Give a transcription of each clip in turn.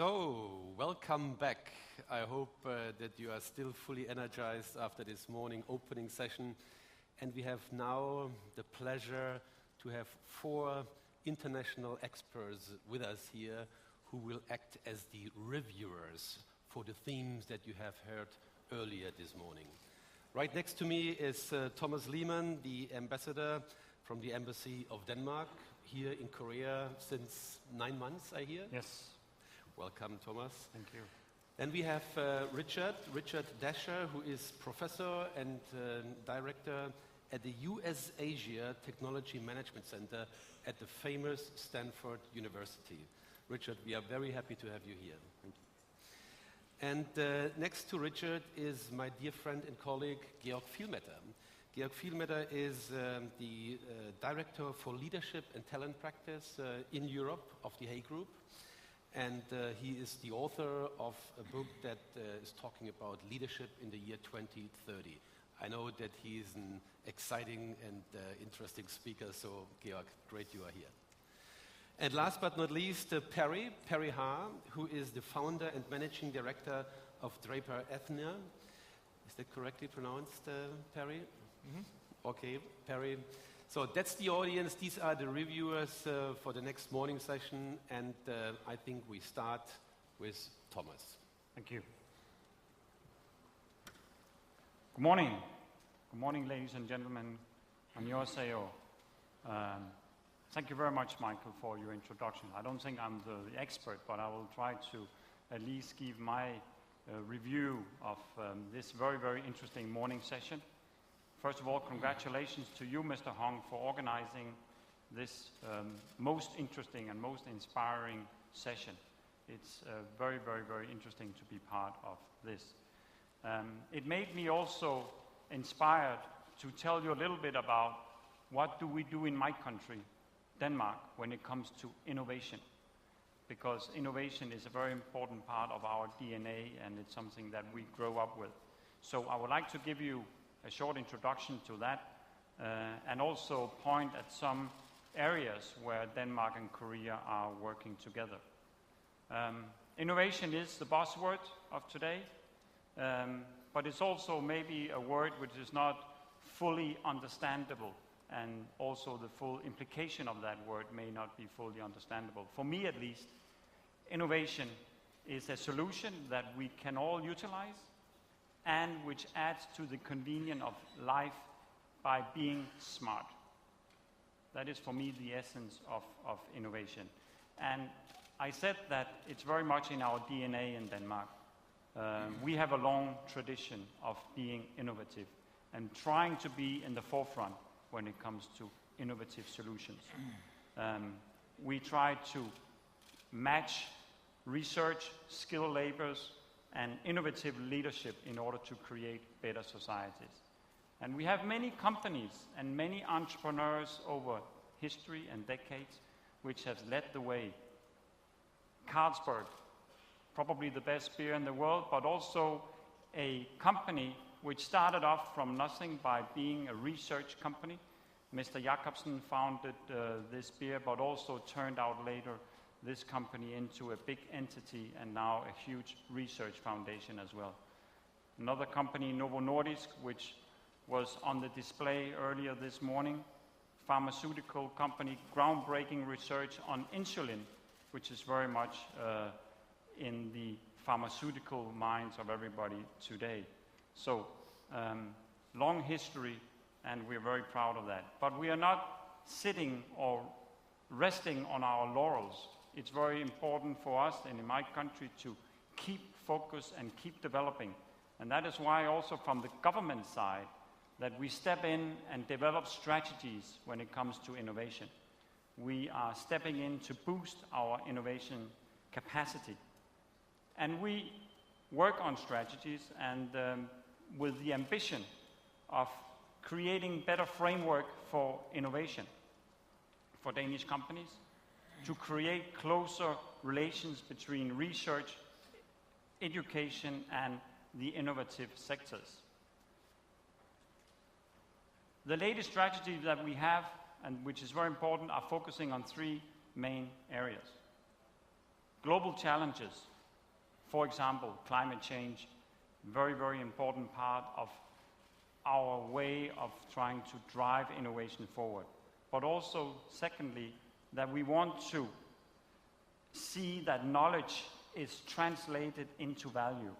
So, welcome back. I hope that you are still fully energized after this morning opening session. And we have now the pleasure to have 4 international experts with us here who will act as the reviewers for the themes that you have heard earlier this morning. Right next to me is Thomas Lehmann, the ambassador from the Embassy of Denmark, here in Korea since 9 months, I hear? Yes. Welcome, Thomas. Thank you. Then we have Richard Dasher, who is professor and director at the US Asia Technology Management Center at the famous Stanford University. Richard, we are very happy to have you here. Thank you. And next to Richard is my dear friend and colleague, Georg Vielmetter. Georg Vielmetter is the director for leadership and talent practice in Europe of the K.E.Y Group. And he is the author of a book that is talking about leadership in the year 2030. I know that he is an exciting and interesting speaker, so Georg, great you are here. And last but not least, Perry Ha, who is the founder and managing director of Draper Ethnia. Is that correctly pronounced, Perry? Mm-hmm. Okay, Perry. So that's the audience. These are the reviewers for the next morning session, and I think we start with Thomas. Thank you. Good morning. Good morning, ladies and gentlemen. 안녕하세요. Thank you very much, Michael, for your introduction. I don't think I'm the expert, but I will try to at least give my review of this very, very interesting morning session. First of all, congratulations to you, Mr. Hong, for organizing this most interesting and most inspiring session. It's very, very, very interesting to be part of this. It made me also inspired to tell you a little bit about what do we do in my country, Denmark, when it comes to innovation. Because innovation is a very important part of our DNA, and it's something that we grow up with. So I would like to give you a short introduction to that, and also point at some areas where Denmark and Korea are working together. Innovation is the buzzword of today, but it's also maybe a word which is not fully understandable, and also the full implication of that word may not be fully understandable. For me at least, innovation is a solution that we can all utilize, and which adds to the convenience of life by being smart. That is, for me, the essence of innovation. And I said that it's very much in our DNA in Denmark. We have a long tradition of being innovative and trying to be in the forefront when it comes to innovative solutions. We try to match research, skilled labors, and innovative leadership in order to create better societies. And we have many companies and many entrepreneurs over history and decades which have led the way. Carlsberg, probably the best beer in the world, but also a company which started off from nothing by being a research company. Mr. Jacobsen founded this beer, but also turned out later this company into a big entity and now a huge research foundation as well. Another company, Novo Nordisk, which was on the display earlier this morning, pharmaceutical company, groundbreaking research on insulin, which is very much in the pharmaceutical minds of everybody today. So, long history, and we're very proud of that. But we are not sitting or resting on our laurels. It's very important for us and in my country to keep focus and keep developing. And that is why also from the government side that we step in and develop strategies when it comes to innovation. We are stepping in to boost our innovation capacity. And we work on strategies and with the ambition of creating better framework for innovation for Danish companies, to create closer relations between research, education, and the innovative sectors. The latest strategies that we have, and which is very important, are focusing on 3 main areas. Global challenges, for example, climate change, very, very important part of our way of trying to drive innovation forward. But also, secondly, that we want to see that knowledge is translated into value,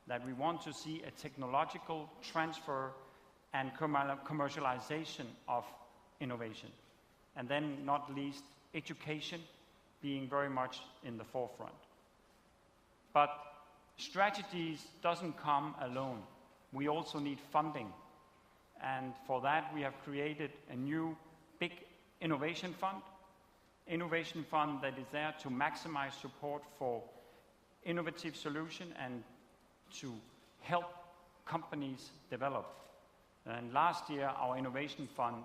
that we want to see a technological transfer and commercialization of innovation. And then, not least, education being very much in the forefront. But strategies doesn't come alone. We also need funding. And for that, we have created a new big innovation fund that is there to maximize support for innovative solutions and to help companies develop. And last year, our innovation fund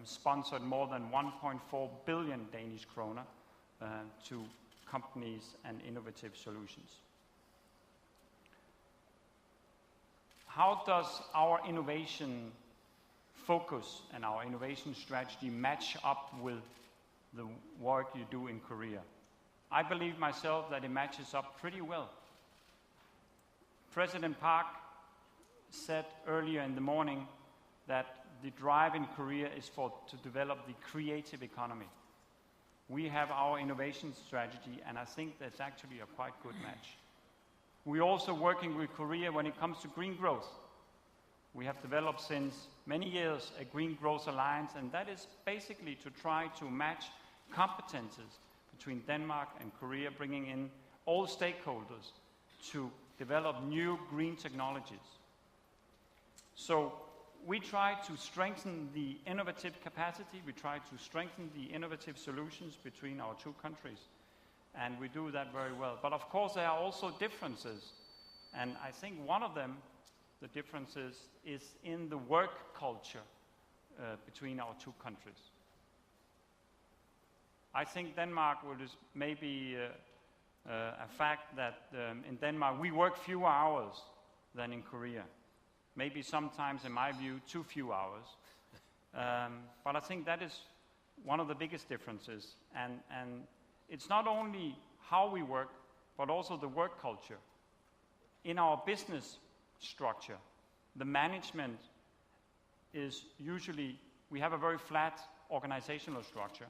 sponsored more than 1.4 billion Danish kroner to companies and innovative solutions. How does our innovation focus and our innovation strategy match up with the work you do in Korea? I believe myself that it matches up pretty well. President Park said earlier in the morning that the drive in Korea is to develop the creative economy. We have our innovation strategy, and I think that's actually a quite good match. We're also working with Korea when it comes to green growth. We have developed since many years a Green Growth Alliance, and that is basically to try to match competences between Denmark and Korea, bringing in all stakeholders to develop new green technologies. So we try to strengthen the innovative capacity, we try to strengthen the innovative solutions between our two countries, and we do that very well. But of course there are also differences, and I think one of them, the differences, is in the work culture between our two countries. I think Denmark is maybe a fact that in Denmark we work fewer hours than in Korea. Maybe sometimes, in my view, too few hours. But I think that is one of the biggest differences. And it's not only how we work, but also the work culture. In our business structure, the management is usually, we have a very flat organizational structure.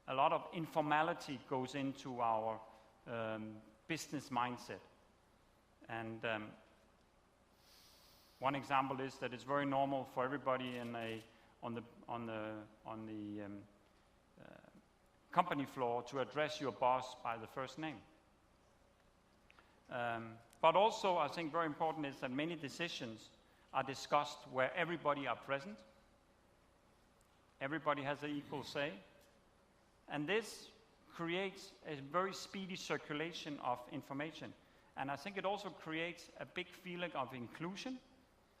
A lot of informality goes into our business mindset. And one example is that it's very normal for everybody on the company floor to address your boss by the first name. But also, I think very important is that many decisions are discussed where everybody are present. Everybody has an equal say. And this creates a very speedy circulation of information. And I think it also creates a big feeling of inclusion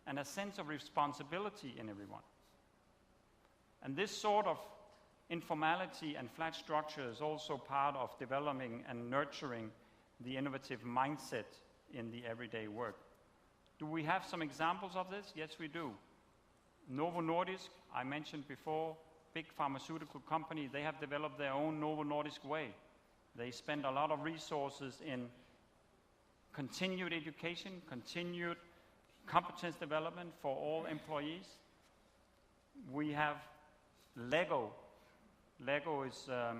and a sense of responsibility in everyone. And this sort of informality and flat structure is also part of developing and nurturing the innovative mindset in the everyday work. Do we have some examples of this? Yes, we do. Novo Nordisk, I mentioned before, big pharmaceutical company, they have developed their own Novo Nordisk way. They spend a lot of resources in continued education, continued competence development for all employees. We have Lego. Lego is a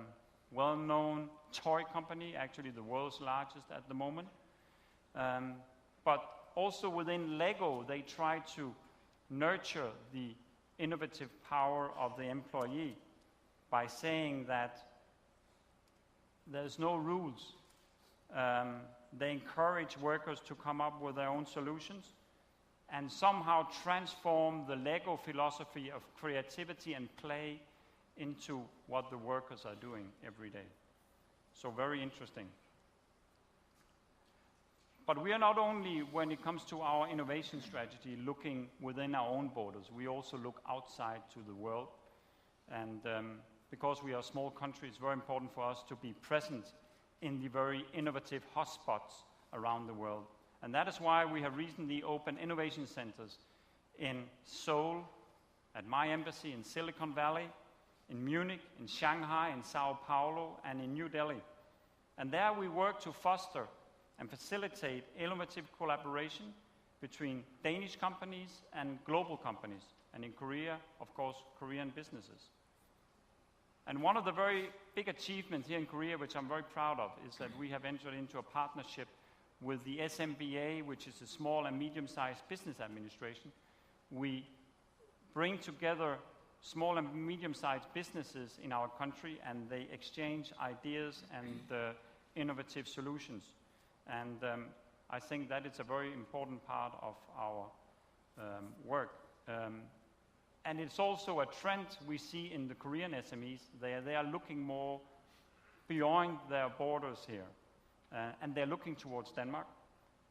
well-known toy company, actually the world's largest at the moment. But also within Lego, they try to nurture the innovative power of the employee by saying that there's no rules. They encourage workers to come up with their own solutions and somehow transform the Lego philosophy of creativity and play into what the workers are doing every day. So very interesting. But we are not only, when it comes to our innovation strategy, looking within our own borders. We also look outside to the world. And because we are a small country, it's very important for us to be present in the very innovative hotspots around the world. And that is why we have recently opened innovation centers in Seoul, at my embassy in Silicon Valley, in Munich, in Shanghai, in Sao Paulo, and in New Delhi. And there we work to foster and facilitate innovative collaboration between Danish companies and global companies, and in Korea, of course, Korean businesses. And one of the very big achievements here in Korea, which I'm very proud of, is that we have entered into a partnership with the SMBA, which is a small and medium-sized business administration. We bring together small and medium-sized businesses in our country, and they exchange ideas and innovative solutions. And I think that is a very important part of our work. And it's also a trend we see in the Korean SMEs. They are looking more beyond their borders here. And they're looking towards Denmark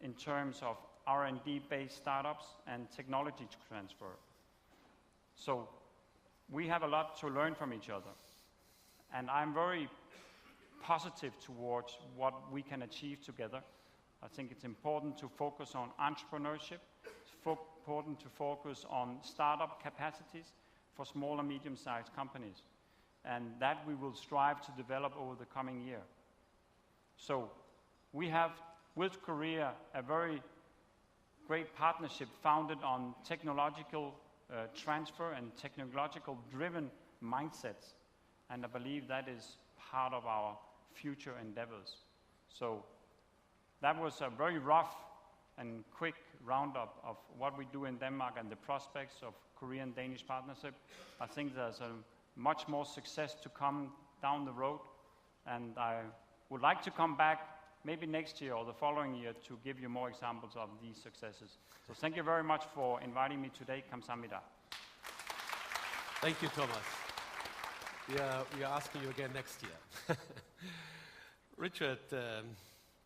in terms of R&D-based startups and technology transfer. So we have a lot to learn from each other. And I'm very positive towards what we can achieve together. I think it's important to focus on entrepreneurship. It's important to focus on startup capacities for small and medium-sized companies. And that we will strive to develop over the coming year. So we have, with Korea, a very great partnership founded on technological transfer and technological-driven mindsets. And I believe that is part of our future endeavors. So that was a very rough and quick roundup of what we do in Denmark and the prospects of Korean-Danish partnership. I think there's a much more success to come down the road, and I would like to come back maybe next year or the following year to give you more examples of these successes. So thank you very much for inviting me today. Kamsahamnida. Thank you, Thomas. We are asking you again next year. Richard,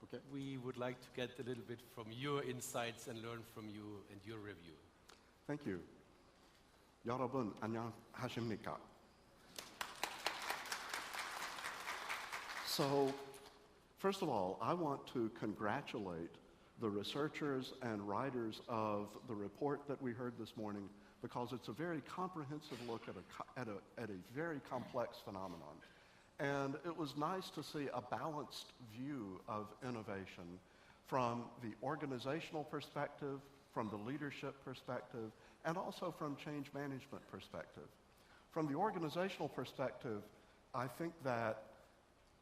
Okay. we would like to get a little bit from your insights and learn from you and your review. Thank you. 여러분, 안녕하십니까? So, first of all, I want to congratulate the researchers and writers of the report that we heard this morning, because it's a very comprehensive look at a very complex phenomenon. And it was nice to see a balanced view of innovation from the organizational perspective, from the leadership perspective, and also from change management perspective. From the organizational perspective, I think that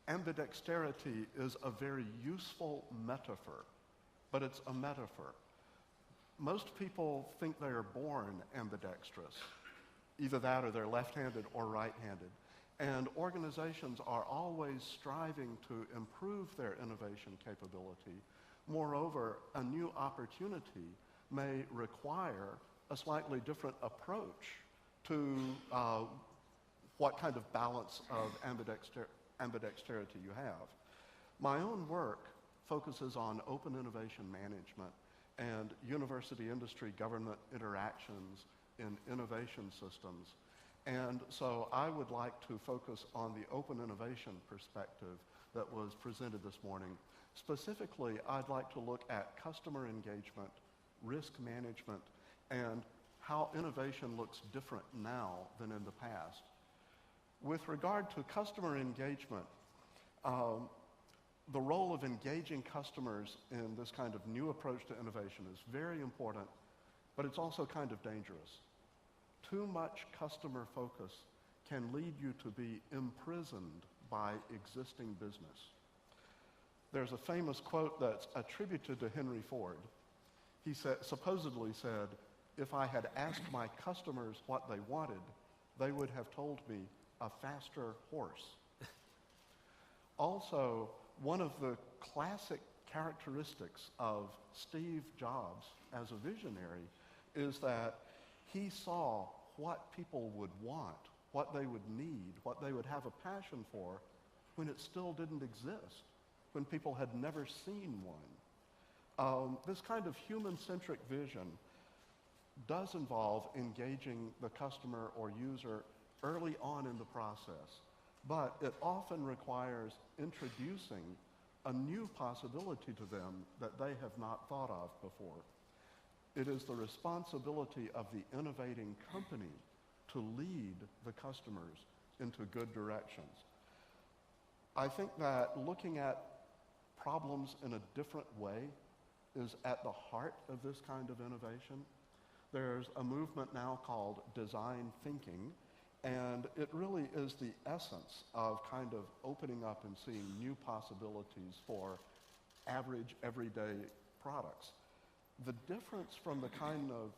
ambidexterity is a very useful metaphor, but it's a metaphor. Most people think they are born ambidextrous, either that or they're left-handed or right-handed. And organizations are always striving to improve their innovation capability. Moreover, a new opportunity may require a slightly different approach to what kind of balance of ambidexterity you have. My own work focuses on open innovation management and university-industry government interactions in innovation systems. And so I would like to focus on the open innovation perspective that was presented this morning. Specifically, I'd like to look at customer engagement, risk management, and how innovation looks different now than in the past. With regard to customer engagement, the role of engaging customers in this kind of new approach to innovation is very important, but it's also kind of dangerous. Too much customer focus can lead you to be imprisoned by existing business. There's a famous quote that's attributed to Henry Ford. He supposedly said, "If I had asked my customers what they wanted, they would have told me a faster horse." Also, one of the classic characteristics of Steve Jobs as a visionary is that he saw what people would want, what they would need, what they would have a passion for when it still didn't exist, when people had never seen one. This kind of human-centric vision does involve engaging the customer or user early on in the process, but it often requires introducing a new possibility to them that they have not thought of before. It is the responsibility of the innovating company to lead the customers into good directions. I think that looking at problems in a different way is at the heart of this kind of innovation. There's a movement now called design thinking, and it really is the essence of kind of opening up and seeing new possibilities for average, everyday products. The difference from the kind of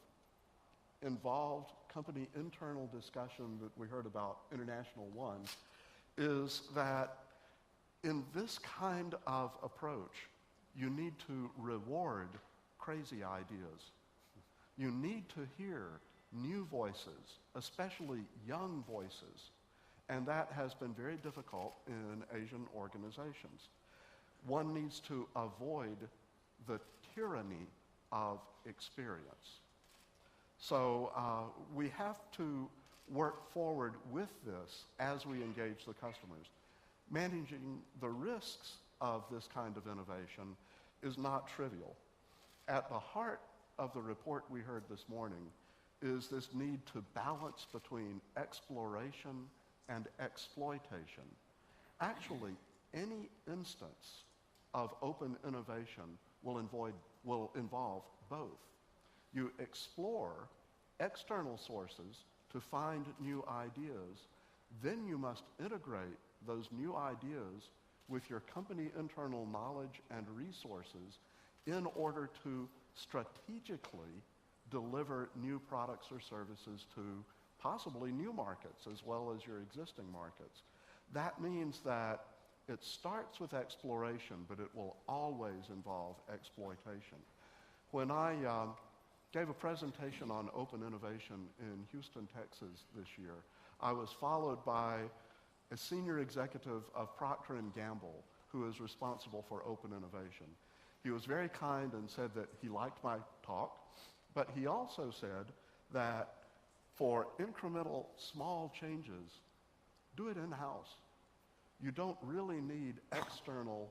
involved company internal discussion that we heard about International One is that in this kind of approach, you need to reward crazy ideas. You need to hear new voices, especially young voices, and that has been very difficult in Asian organizations. One needs to avoid the tyranny of experience. So we have to work forward with this as we engage the customers. Managing the risks of this kind of innovation is not trivial. At the heart of the report we heard this morning is this need to balance between exploration and exploitation. Actually, any instance of open innovation will involve both. You explore external sources to find new ideas, then you must integrate those new ideas with your company internal knowledge and resources in order to strategically deliver new products or services to possibly new markets as well as your existing markets. That means that it starts with exploration, but it will always involve exploitation. When I gave a presentation on open innovation in Houston, Texas this year, I was followed by a senior executive of Procter & Gamble who is responsible for open innovation. He was very kind and said that he liked my talk, but he also said that for incremental small changes, do it in-house. You don't really need external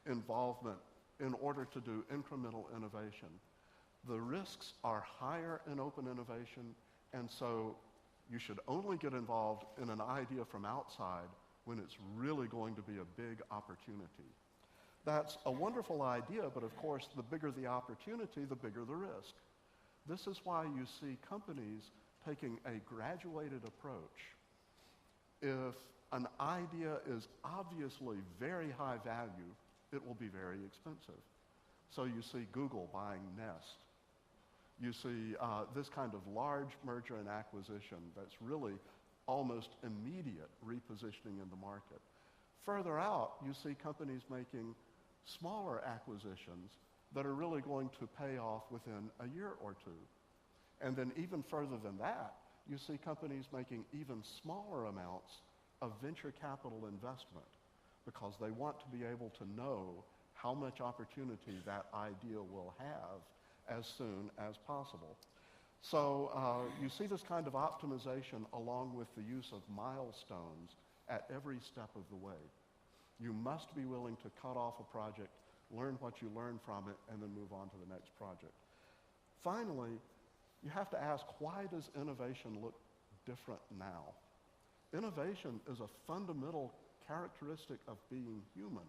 involvement in order to do incremental innovation. The risks are higher in open innovation, and so you should only get involved in an idea from outside when it's really going to be a big opportunity. That's a wonderful idea, but of course, the bigger the opportunity, the bigger the risk. This is why you see companies taking a graduated approach. If an idea is obviously very high value, it will be very expensive. So you see Google buying Nest. You see this kind of large merger and acquisition that's really almost immediate repositioning in the market. Further out, you see companies making smaller acquisitions that are really going to pay off within a year or two. And then even further than that, you see companies making even smaller amounts of venture capital investment because they want to be able to know how much opportunity that idea will have as soon as possible. So you see this kind of optimization along with the use of milestones at every step of the way. You must be willing to cut off a project, learn what you learn from it, and then move on to the next project. Finally, you have to ask, why does innovation look different now? Innovation is a fundamental characteristic of being human.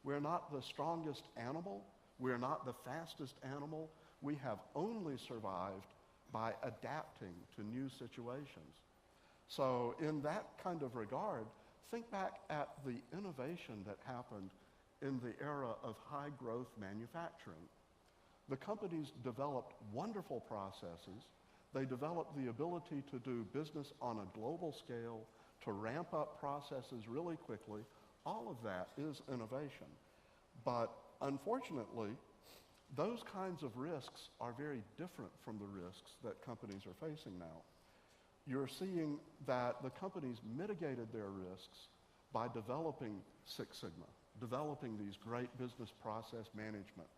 We're not the strongest animal. We're not the fastest animal. We have only survived by adapting to new situations. So in that kind of regard, think back at the innovation that happened in the era of high growth manufacturing. The companies developed wonderful processes. They developed the ability to do business on a global scale, to ramp up processes really quickly. All of that is innovation. But unfortunately, those kinds of risks are very different from the risks that companies are facing now. You're seeing that the companies mitigated their risks by developing Six Sigma, developing these great business process management.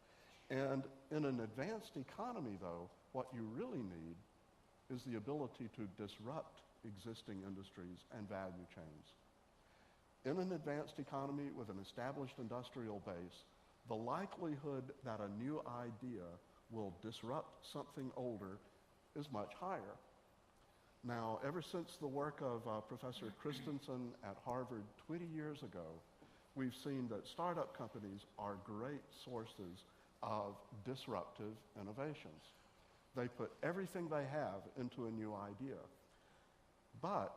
And in an advanced economy, though, what you really need is the ability to disrupt existing industries and value chains. In an advanced economy with an established industrial base, the likelihood that a new idea will disrupt something older is much higher. Now, ever since the work of Professor Christensen at Harvard 20 years ago, we've seen that startup companies are great sources of disruptive innovations. They put everything they have into a new idea. But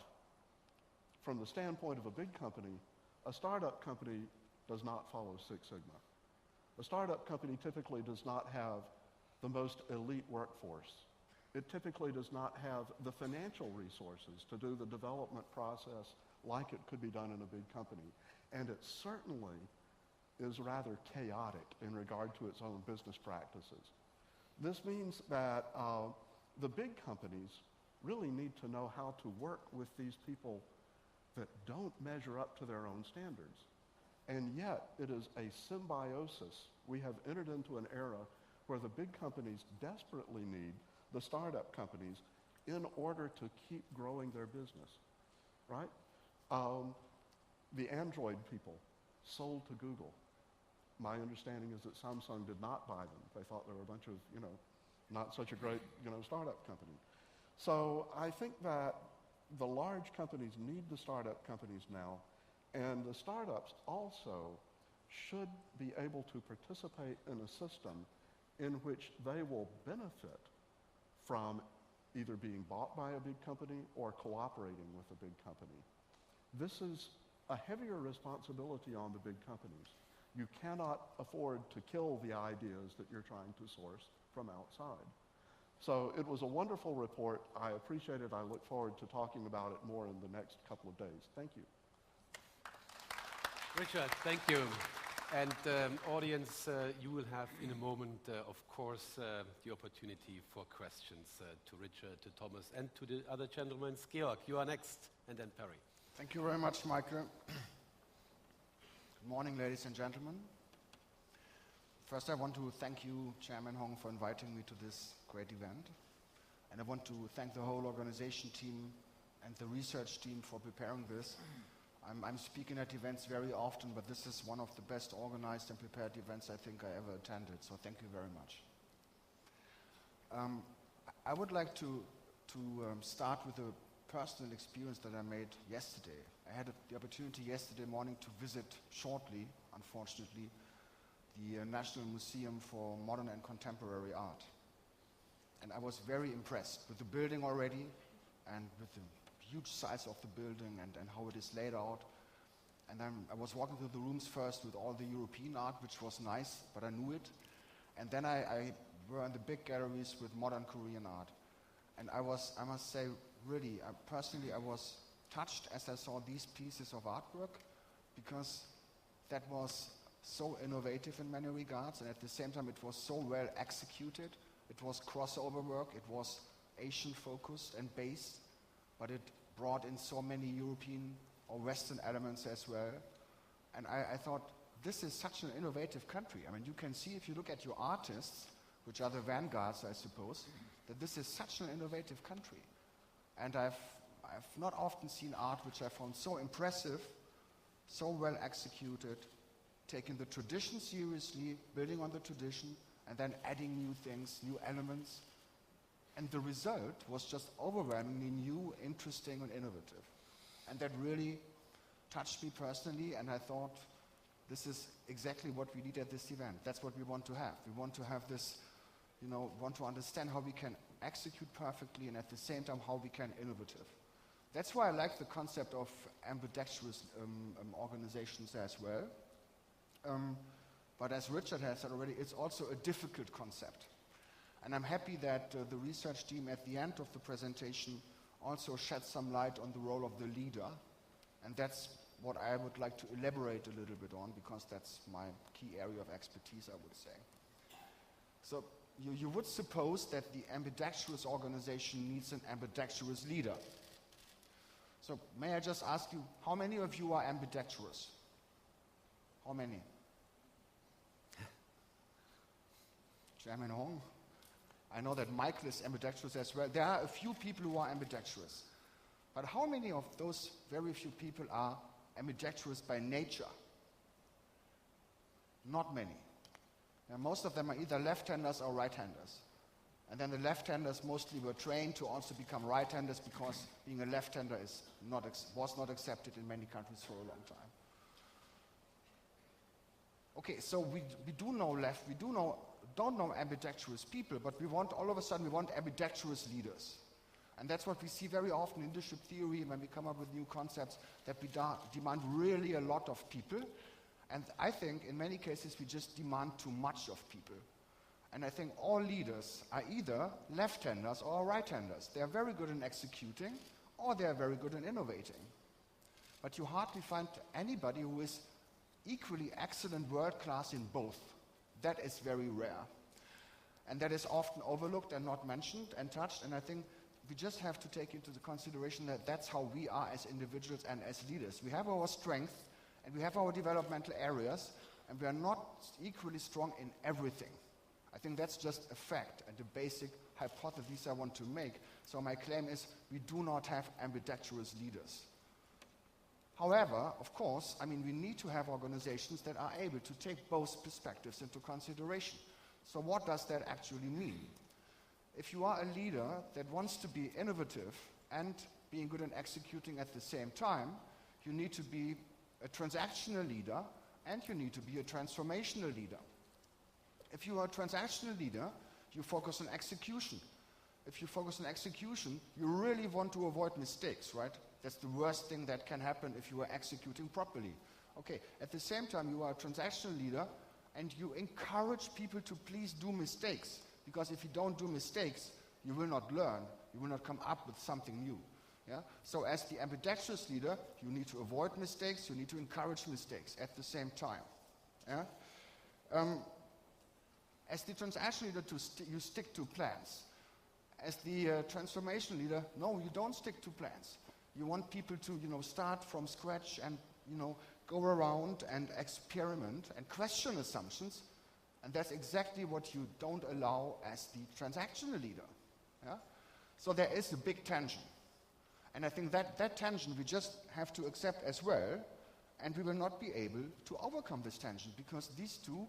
from the standpoint of a big company, a startup company does not follow Six Sigma. A startup company typically does not have the most elite workforce. It typically does not have the financial resources to do the development process like it could be done in a big company. And it certainly is rather chaotic in regard to its own business practices. This means that the big companies really need to know how to work with these people that don't measure up to their own standards. And yet, it is a symbiosis. We have entered into an era where the big companies desperately need the startup companies in order to keep growing their business, right? The Android people sold to Google. My understanding is that Samsung did not buy them. They thought they were a bunch of, not such a great, startup company. So I think that the large companies need the startup companies now, and the startups also should be able to participate in a system in which they will benefit from either being bought by a big company or cooperating with a big company. This is a heavier responsibility on the big companies. You cannot afford to kill the ideas that you're trying to source from outside. So it was a wonderful report. I appreciate it. I look forward to talking about it more in the next couple of days. Thank you. Richard, thank you. And audience, you will have in a moment, of course, the opportunity for questions to Richard, to Thomas, and to the other gentlemen. Georg, you are next, and then Perry. Thank you very much, Michael. Good morning, ladies and gentlemen. First, I want to thank you, Chairman Hong, for inviting me to this great event. And I want to thank the whole organization team and the research team for preparing this. I'm speaking at events very often, but this is one of the best organized and prepared events I think I ever attended, so thank you very much. I would like to start with a personal experience that I made yesterday. I had the opportunity yesterday morning to visit shortly, unfortunately, the National Museum for Modern and Contemporary Art. And I was very impressed with the building already and with the huge size of the building and how it is laid out. And I was walking through the rooms first with all the European art, which was nice, but I knew it. And then I were in the big galleries with modern Korean art. And I must say, really, personally, I was touched as I saw these pieces of artwork, because that was so innovative in many regards, and at the same time it was so well executed. It was crossover work, it was Asian focused and based, but it brought in so many European or Western elements as well. And I thought, this is such an innovative country. I mean, you can see if you look at your artists, which are the vanguards, I suppose, that this is such an innovative country. And I've not often seen art which I found so impressive, so well executed, taking the tradition seriously, building on the tradition, and then adding new things, new elements. And the result was just overwhelmingly new, interesting, and innovative. And that really touched me personally, and I thought, this is exactly what we need at this event. That's what we want to have. We want to have this, want to understand how we can execute perfectly and at the same time how we can innovative. That's why I like the concept of ambidextrous organizations as well. But as Richard has said already, it's also a difficult concept. And I'm happy that the research team at the end of the presentation also shed some light on the role of the leader. And that's what I would like to elaborate a little bit on, because that's my key area of expertise, I would say. So you would suppose that the ambidextrous organization needs an ambidextrous leader. So may I just ask you, how many of you are ambidextrous? How many? Chairman Hong? I know that Michael is ambidextrous as well. There are a few people who are ambidextrous. But how many of those very few people are ambidextrous by nature? Not many. Now, most of them are either left-handers or right-handers. And then the left-handers mostly were trained to also become right-handers, because being a left-hander was not accepted in many countries for a long time. Okay, so we do know left, we don't know ambidextrous people, but all of a sudden we want ambidextrous leaders. And that's what we see very often in leadership theory when we come up with new concepts, that we demand really a lot of people. And I think in many cases we just demand too much of people. And I think all leaders are either left-handers or right-handers. They are very good in executing, or they are very good in innovating. But you hardly find anybody who is equally excellent world-class in both. That is very rare. And that is often overlooked and not mentioned and touched, and I think we just have to take into the consideration that that's how we are as individuals and as leaders. We have our strength, and we have our developmental areas, and we are not equally strong in everything. I think that's just a fact and a basic hypothesis I want to make. So my claim is we do not have ambidextrous leaders. However, of course, we need to have organizations that are able to take both perspectives into consideration. So what does that actually mean? If you are a leader that wants to be innovative and being good in executing at the same time, you need to be a transactional leader and you need to be a transformational leader. If you are a transactional leader, you focus on execution. If you focus on execution, you really want to avoid mistakes, right? That's the worst thing that can happen if you are executing properly. Okay, at the same time, you are a transactional leader and you encourage people to please do mistakes, because if you don't do mistakes, you will not learn, you will not come up with something new. Yeah? So as the ambidextrous leader, you need to avoid mistakes, you need to encourage mistakes at the same time. Yeah? As the transactional leader, you stick to plans. As the transformation leader, no, you don't stick to plans. You want people to, start from scratch and, go around and experiment and question assumptions, and that's exactly what you don't allow as the transactional leader. Yeah? So there is a big tension. And I think that tension we just have to accept as well, and we will not be able to overcome this tension, because these two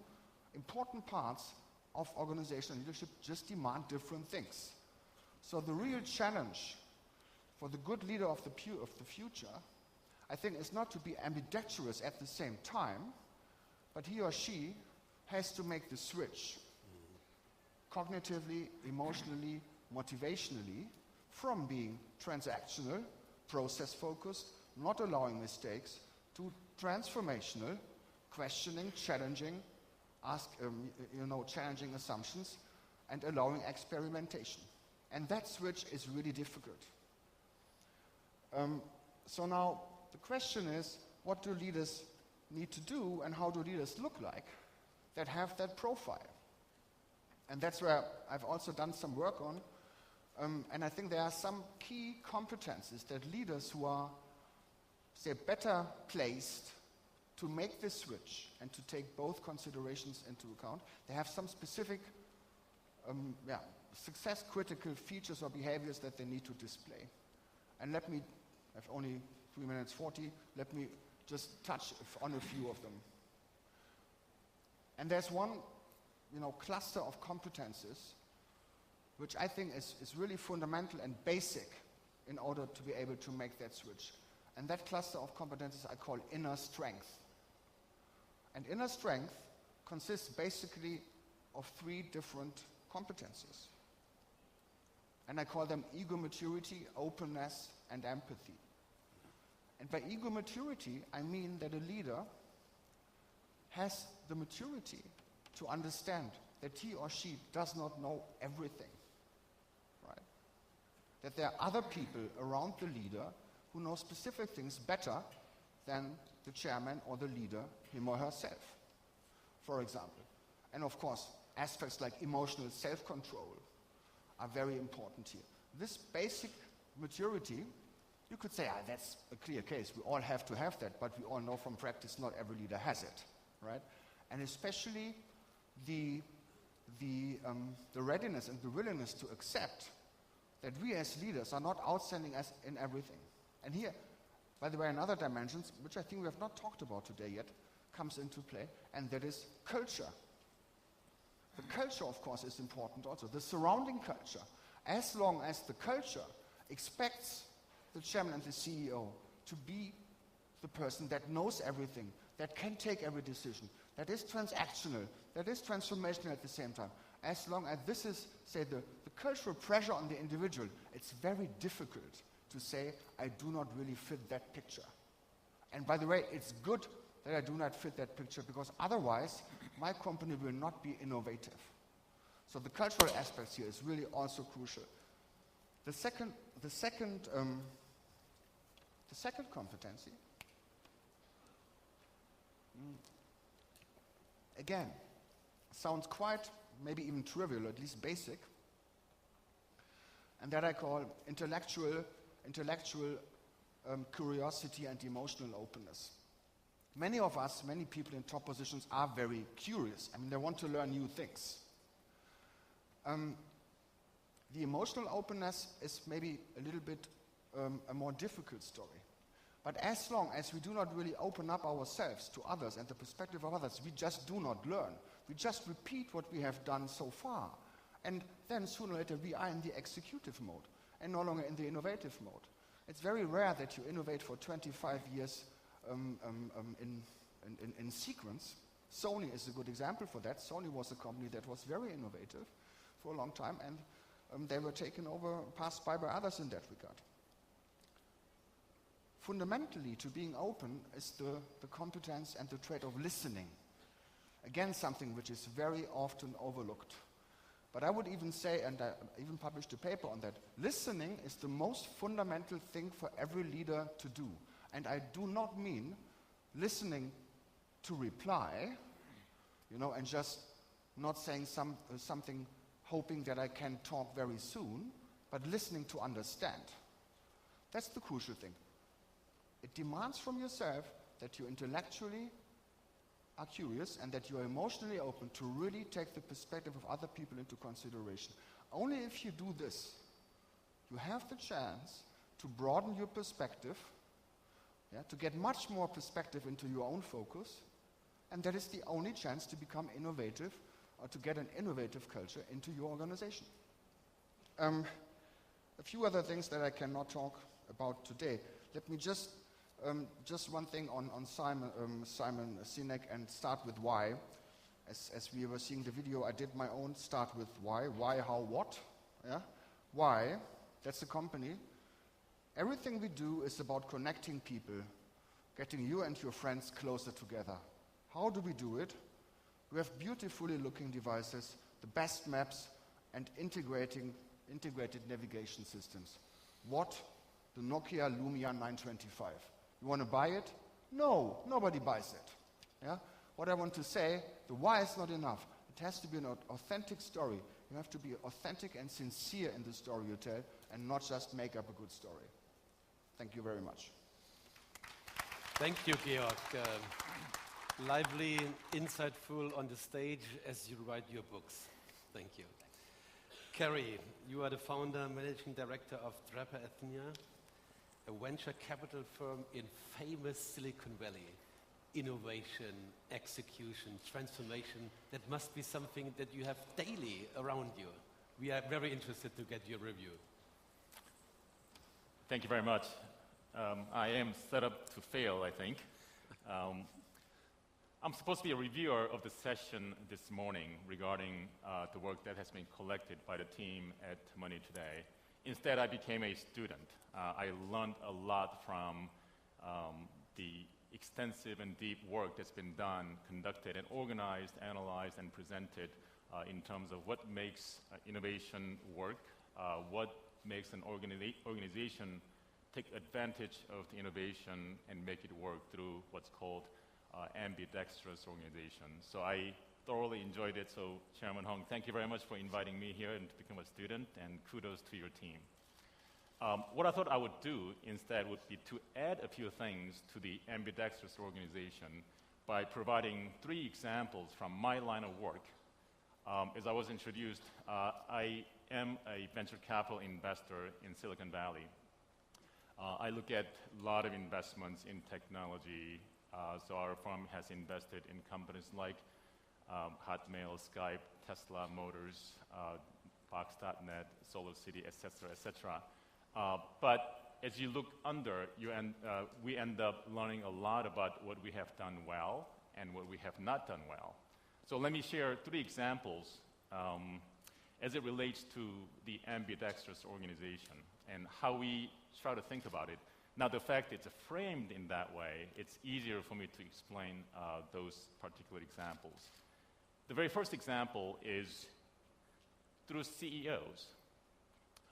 important parts of organizational leadership just demand different things. So the real challenge for the good leader of the future, I think, is not to be ambidextrous at the same time, but he or she has to make the switch cognitively, emotionally, motivationally, from being transactional, process-focused, not allowing mistakes, to transformational, questioning, challenging, challenging assumptions, and allowing experimentation. And that switch is really difficult. So now the question is, what do leaders need to do, and how do leaders look like that have that profile? And that's where I've also done some work on. And I think there are some key competencies that leaders who are, say, better placed to make this switch and to take both considerations into account, they have some specific success-critical features or behaviors that they need to display. And I have only 3 minutes 40, let me just touch on a few of them. And there's one cluster of competences which I think is really fundamental and basic in order to be able to make that switch. And that cluster of competences I call inner strength. And inner strength consists basically of 3 different competencies. And I call them ego maturity, openness, and empathy. And by ego maturity, I mean that a leader has the maturity to understand that he or she does not know everything, right? That there are other people around the leader who know specific things better than the chairman or the leader, him or herself, for example. And of course, aspects like emotional self-control are very important here. This basic maturity, you could say, that's a clear case. We all have to have that, but we all know from practice not every leader has it, right? And especially the readiness and the willingness to accept that we as leaders are not outstanding as in everything. And here, by the way, another dimensions, which I think we have not talked about today yet, comes into play, and that is culture. The culture, of course, is important also, the surrounding culture. As long as the culture expects the chairman and the CEO to be the person that knows everything, that can take every decision, that is transactional, that is transformational at the same time. As long as this is, say, the cultural pressure on the individual, it's very difficult to say, I do not really fit that picture. And by the way, it's good that I do not fit that picture, because otherwise my company will not be innovative. So the cultural aspects here is really also crucial. The second competency, again, sounds quite, maybe even trivial, at least basic, and that I call intellectual curiosity and emotional openness. Many of us, many people in top positions are very curious. I mean, they want to learn new things. The emotional openness is maybe a little bit a more difficult story. But as long as we do not really open up ourselves to others and the perspective of others, we just do not learn. We just repeat what we have done so far. And then sooner or later we are in the executive mode and no longer in the innovative mode. It's very rare that you innovate for 25 years in sequence. Sony is a good example for that. Sony was a company that was very innovative for a long time, and they were passed by others in that regard. Fundamentally, to being open is the competence and the trait of listening. Again, something which is very often overlooked. But I would even say, and I even published a paper on that, listening is the most fundamental thing for every leader to do. And I do not mean listening to reply, and just not saying something hoping that I can talk very soon, but listening to understand. That's the crucial thing. It demands from yourself that you intellectually are curious and that you are emotionally open to really take the perspective of other people into consideration. Only if you do this, you have the chance to broaden your perspective, to get much more perspective into your own focus, and that is the only chance to become innovative or to get an innovative culture into your organization. A few other things that I cannot talk about today. Let me just one thing on Simon Sinek, and start with why. As we were seeing the video, I did my own start with why. Why, how, what? Why? That's the company. Everything we do is about connecting people, getting you and your friends closer together. How do we do it? We have beautifully looking devices, the best maps, and integrated navigation systems. What? The Nokia Lumia 925. You want to buy it? No, nobody buys it. What I want to say, the why is not enough. It has to be an authentic story. You have to be authentic and sincere in the story you tell, and not just make up a good story. Thank you very much. Thank you, Georg. Lively, insightful on the stage as you write your books. Thank you. K.E.Y, you are the founder, managing director of Draper Athena, a venture capital firm in famous Silicon Valley. Innovation, execution, transformation, that must be something that you have daily around you. We are very interested to get your review. Thank you very much. I am set up to fail, I think. I'm supposed to be a reviewer of the session this morning regarding the work that has been collected by the team at Money Today. Instead, I became a student. I learned a lot from the extensive and deep work that's been done, conducted, and organized, analyzed, and presented in terms of what makes innovation work, what makes an organization take advantage of the innovation and make it work through what's called ambidextrous organization. So I thoroughly enjoyed it. So Chairman Hong, thank you very much for inviting me here and to become a student, and kudos to your team. What I thought I would do instead would be to add a few things to the ambidextrous organization by providing 3 examples from my line of work. As I was introduced, I am a venture capital investor in Silicon Valley. I look at a lot of investments in technology. So our firm has invested in companies like Hotmail, Skype, Tesla Motors, Fox.net, SolarCity, etc., etc. But as you look under, we end up learning a lot about what we have done well and what we have not done well. So let me share 3 examples as it relates to the ambidextrous organization and how we try to think about it. Now, the fact it's framed in that way, it's easier for me to explain those particular examples. The very first example is through CEOs.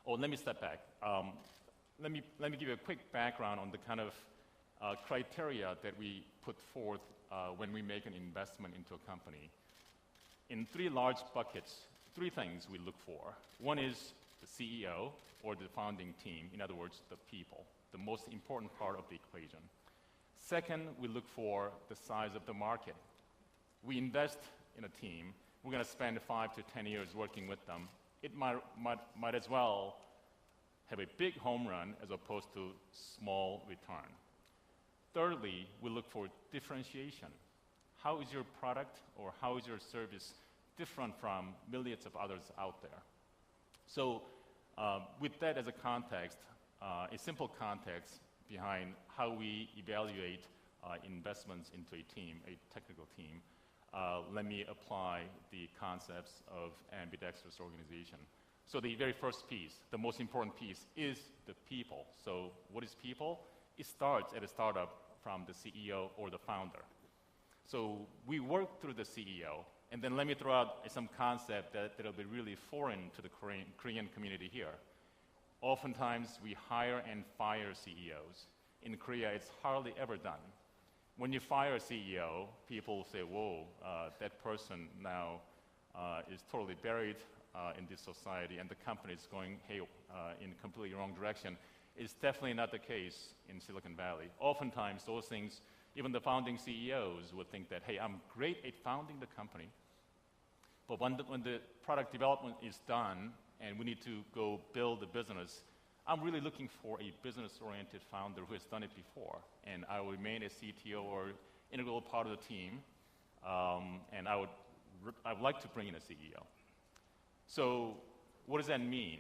Oh, let me step back. Let me give you a quick background on the kind of criteria that we put forth when we make an investment into a company. In 3 large buckets, 3 things we look for. One is the CEO or the founding team, in other words, the people, the most important part of the equation. Second, we look for the size of the market. We invest in a team. We're going to spend 5 to 10 years working with them. It might as well have a big home run as opposed to small return. Thirdly, we look for differentiation. How is your product or how is your service different from millions of others out there? So with that as a context, a simple context behind how we evaluate investments into a team, a technical team, let me apply the concepts of ambidextrous organization. So the very first piece, the most important piece, is the people. So what is people? It starts at a startup from the CEO or the founder. So we work through the CEO, and then let me throw out some concept that'll be really foreign to the Korean community here. Oftentimes, we hire and fire CEOs. In Korea, it's hardly ever done. When you fire a CEO, people say, whoa, that person now is totally buried in this society, and the company is going in a completely wrong direction. It's definitely not the case in Silicon Valley. Oftentimes, those things, even the founding CEOs would think that, hey, I'm great at founding the company, but when the product development is done and we need to go build the business, I'm really looking for a business-oriented founder who has done it before, and I will remain a CTO or integral part of the team, and I would like to bring in a CEO. So what does that mean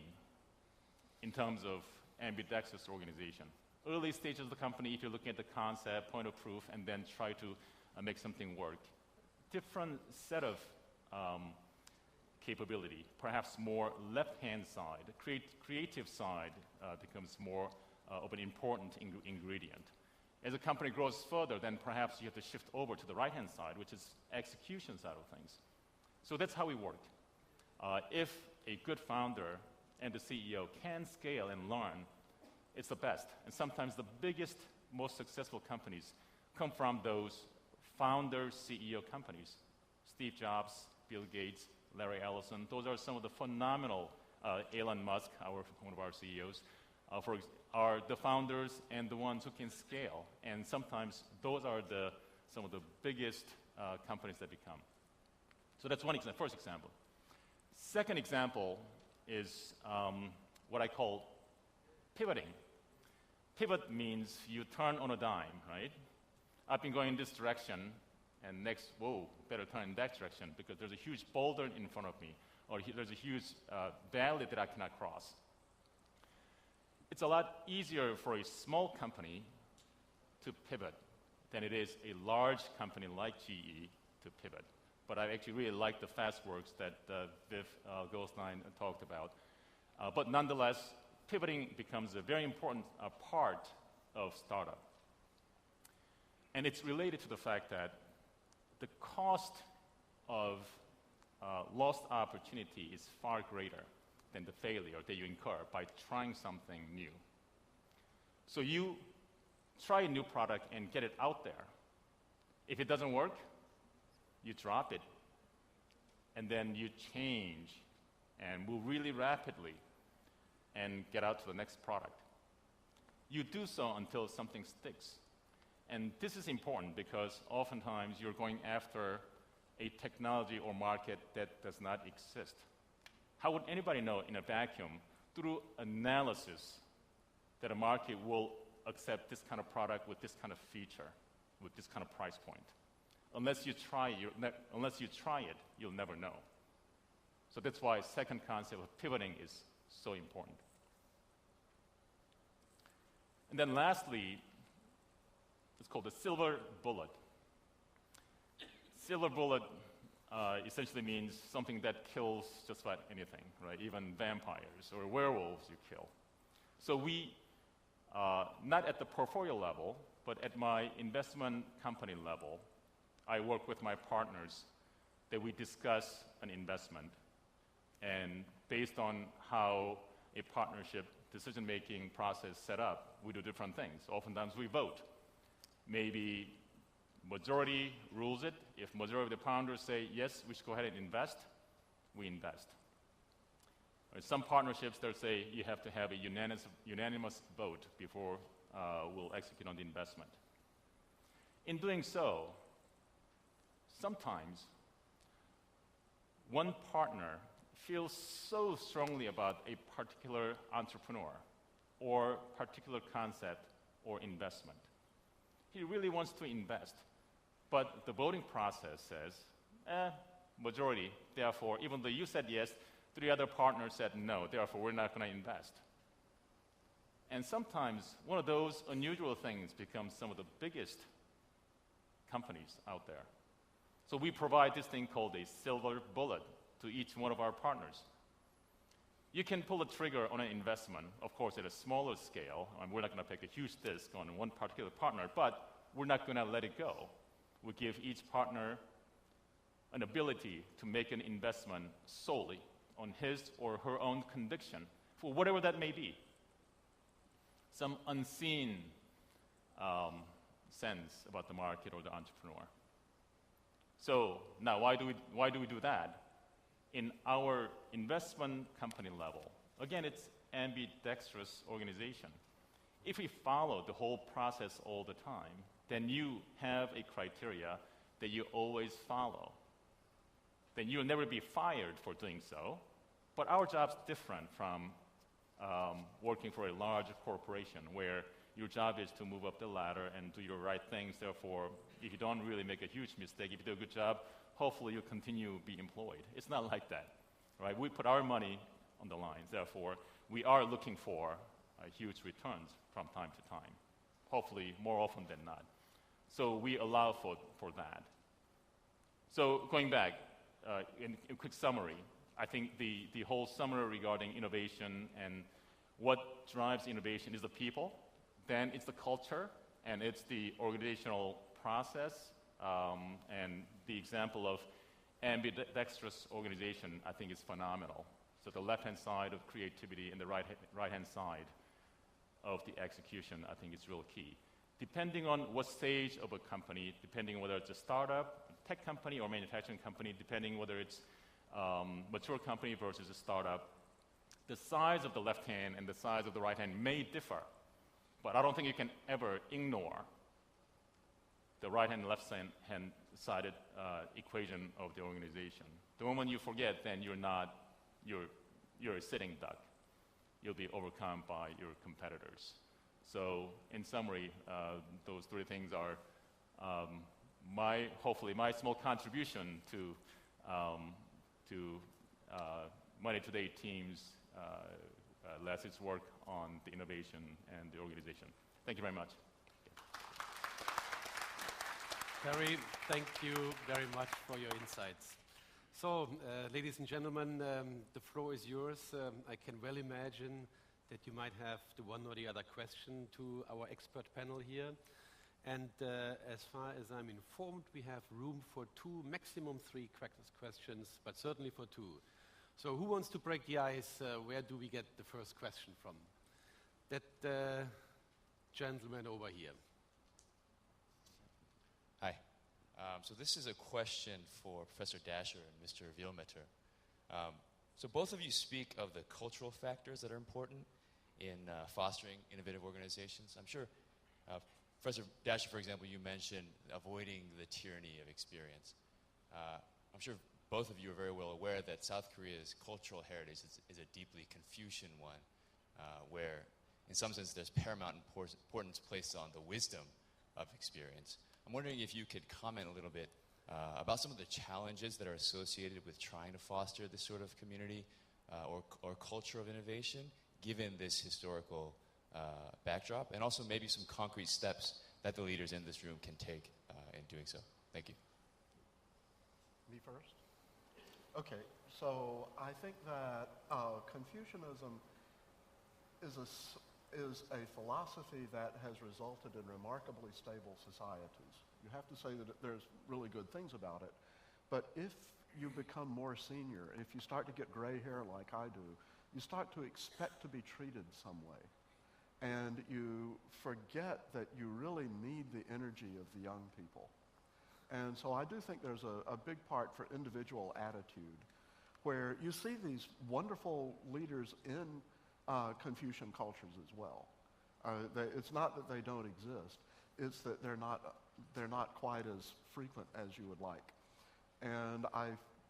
in terms of ambidextrous organization? Early stages of the company, if you're looking at the concept, point of proof, and then try to make something work. Different set of capability, perhaps more left-hand side. The creative side becomes more of an important ingredient. As a company grows further, then perhaps you have to shift over to the right-hand side, which is execution side of things. So that's how we work. If a good founder and the CEO can scale and learn, it's the best. And sometimes the biggest, most successful companies come from those founder CEO companies. Steve Jobs, Bill Gates, Larry Ellison, those are some of the phenomenal, Elon Musk, one of our CEOs, are the founders and the ones who can scale. And sometimes those are some of the biggest companies that become. So that's one example, first example. Second example is what I call pivoting. Pivot means you turn on a dime, right? I've been going in this direction, and next, whoa, better turn in that direction because there's a huge boulder in front of me, or there's a huge valley that I cannot cross. It's a lot easier for a small company to pivot than it is a large company like GE to pivot. But I actually really like the fast works that Viv Goldstein talked about. But nonetheless, pivoting becomes a very important part of startup. And it's related to the fact that the cost of lost opportunity is far greater than the failure that you incur by trying something new. So you try a new product and get it out there. If it doesn't work, you drop it. And then you change and move really rapidly and get out to the next product. You do so until something sticks. And this is important because oftentimes you're going after a technology or market that does not exist. How would anybody know in a vacuum through analysis that a market will accept this kind of product with this kind of feature, with this kind of price point? Unless you try it, you'll never know. So that's why second concept of pivoting is so important. And then lastly, it's called the silver bullet. silver bullet essentially means something that kills just about anything, right? Even vampires or werewolves you kill. So we, not at the portfolio level, but at my investment company level, I work with my partners that we discuss an investment. And based on how a partnership decision-making process set up, we do different things. Oftentimes we vote. Maybe majority rules it. If majority of the founders say, yes, we should go ahead and invest, we invest. Or some partnerships, they'll say you have to have a unanimous vote before we'll execute on the investment. In doing so, sometimes one partner feels so strongly about a particular entrepreneur or particular concept or investment. He really wants to invest, but the voting process says, majority, therefore, even though you said yes, 3 other partners said no, therefore we're not going to invest. And sometimes one of those unusual things becomes some of the biggest companies out there. So we provide this thing called a silver bullet to each one of our partners. You can pull the trigger on an investment, of course, at a smaller scale, and we're not going to take a huge risk on one particular partner, but we're not going to let it go. We give each partner an ability to make an investment solely on his or her own conviction, for whatever that may be. Some unseen sense about the market or the entrepreneur. So now, why do we do that? In our investment company level, again, it's ambidextrous organization. If we follow the whole process all the time, then you have a criteria that you always follow. Then you'll never be fired for doing so. But our job's different from working for a large corporation where your job is to move up the ladder and do your right things. Therefore, if you don't really make a huge mistake, if you do a good job, hopefully you'll continue to be employed. It's not like that, right? We put our money on the line. Therefore, we are looking for huge returns from time to time, hopefully more often than not. So we allow for that. So going back, in quick summary, I think the whole summary regarding innovation and what drives innovation is the people, then it's the culture, and it's the organizational process, and the example of ambidextrous organization, I think, is phenomenal. So the left-hand side of creativity and the right-hand side of the execution, I think, is real key. Depending on what stage of a company, depending on whether it's a startup, tech company, or manufacturing company, depending whether it's mature company versus a startup, the size of the left hand and the size of the right hand may differ. But I don't think you can ever ignore the right hand and left hand sided equation of the organization. The moment you forget, then you're a sitting duck. You'll be overcome by your competitors. So in summary, those 3 things are hopefully my small contribution to Money Today team's last its work on the innovation and the organization. Thank you very much. Terry, thank you very much for your insights. So, ladies and gentlemen, the floor is yours. I can well imagine that you might have the one or the other question to our expert panel here. And as far as I'm informed, we have room for 2, maximum 3 questions, but certainly for 2. So who wants to break the ice? Where do we get the first question from? That gentleman over here. Hi. So this is a question for Professor Dasher and Mr. Vielmetter. So both of you speak of the cultural factors that are important in fostering innovative organizations. I'm sure, Professor Dasher, for example, you mentioned avoiding the tyranny of experience. I'm sure both of you are very well aware that South Korea's cultural heritage is a deeply Confucian one, where in some sense there's paramount importance placed on the wisdom of experience. I'm wondering if you could comment a little bit about some of the challenges that are associated with trying to foster this sort of community or culture of innovation, given this historical backdrop, and also maybe some concrete steps that the leaders in this room can take in doing so. Thank you. Me first? Okay, so I think that Confucianism is a philosophy that has resulted in remarkably stable societies. You have to say that there's really good things about it, but if you become more senior, if you start to get gray hair like I do, you start to expect to be treated some way. And you forget that you really need the energy of the young people. And so I do think there's a big part for individual attitude, where you see these wonderful leaders in Confucian cultures as well. It's not that they don't exist, it's that they're not quite as frequent as you would like. And I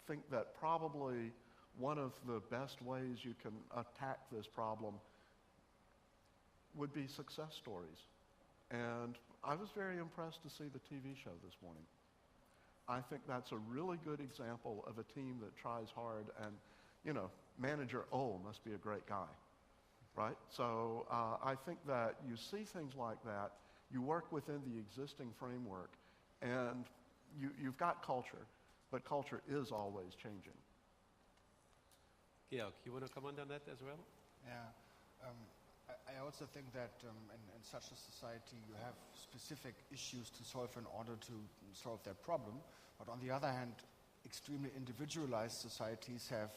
think that probably one of the best ways you can attack this problem would be success stories. And I was very impressed to see the TV show this morning. I think that's a really good example of a team that tries hard, and, you know, manager O must be a great guy, right? So I think that you see things like that, you work within the existing framework, and you've got culture, but culture is always changing. Georg, you want to comment on that as well? Yeah. I also think that in such a society you have specific issues to solve in order to solve that problem. But on the other hand, extremely individualized societies have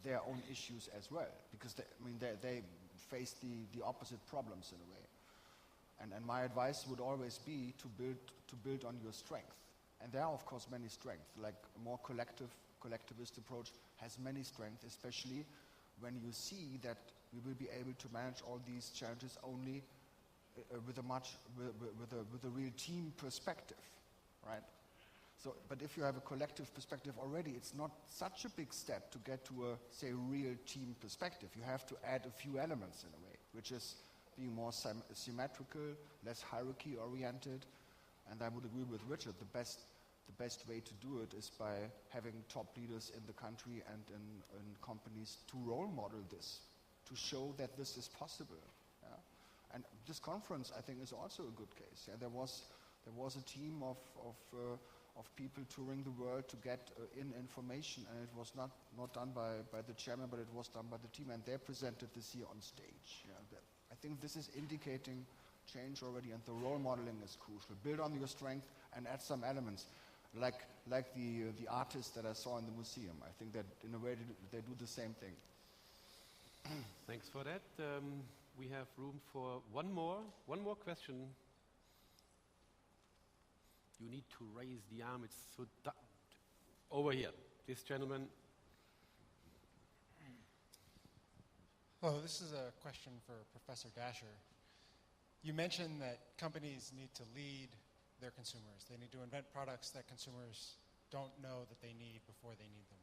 their own issues as well, because they face the opposite problems in a way. And my advice would always be to build on your strength. And there are of course many strengths, like a more collectivist approach has many strengths, especially when you see that we will be able to manage all these challenges only with a real team perspective, right? So, but if you have a collective perspective already, it's not such a big step to get to a, say, real team perspective. You have to add a few elements in a way, which is being more symmetrical, less hierarchy-oriented. And I would agree with Richard, the best way to do it is by having top leaders in the country and in companies to role model this, to show that this is possible. Yeah? And this conference, I think, is also a good case. Yeah? There was a team of people touring the world to get in information, and it was not done by the chairman, but it was done by the team, and they presented this here on stage. Yeah? I think this is indicating change already, and the role modeling is crucial. Build on your strength and add some elements, like the artists that I saw in the museum. I think that in a way they do the same thing. Thanks for that. We have room for one more question. You need to raise the arm. It's so over here. This gentleman. Hello, this is a question for Professor Dasher. You mentioned that companies need to lead their consumers. They need to invent products that consumers don't know that they need before they need them.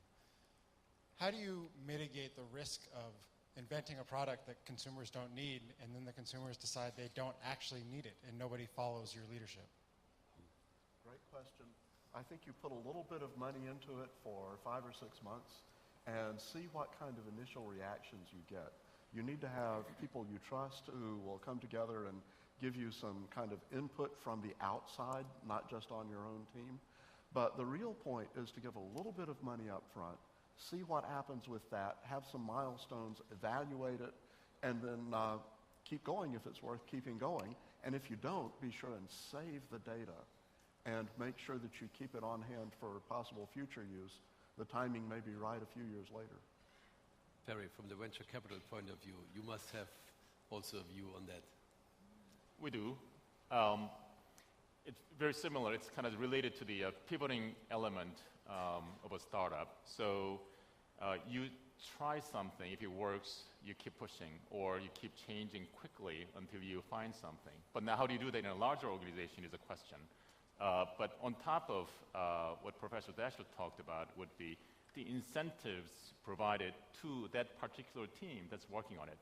How do you mitigate the risk of inventing a product that consumers don't need, and then the consumers decide they don't actually need it and nobody follows your leadership? Great question. I think you put a little bit of money into it for 5 or 6 months and see what kind of initial reactions you get. You need to have people you trust who will come together and give you some kind of input from the outside, not just on your own team. But the real point is to give a little bit of money up front, see what happens with that, have some milestones, evaluate it, and then keep going if it's worth keeping going. And if you don't, be sure and save the data and make sure that you keep it on hand for possible future use. The timing may be right a few years later. Perry, from the venture capital point of view, you must have also a view on that. We do. It's very similar. It's kind of related to the pivoting element of a startup. So you try something. If it works, you keep pushing, or you keep changing quickly until you find something. But now how do you do that in a larger organization is a question. But on top of what Professor Dasher talked about would be the incentives provided to that particular team that's working on it.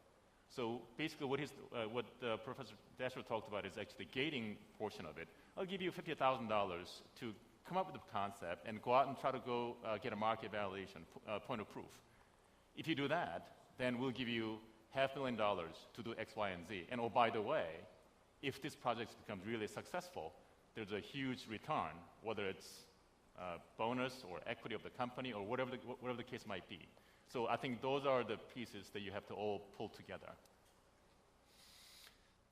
So basically what Professor Dasher talked about is actually the gating portion of it. I'll give you $50,000 to come up with a concept and go out and try to go get a market validation, point of proof. If you do that, then we'll give you $500,000 to do X, Y, and Z. And oh, by the way, if this project becomes really successful, there's a huge return, whether it's bonus or equity of the company or whatever the case might be. So I think those are the pieces that you have to all pull together.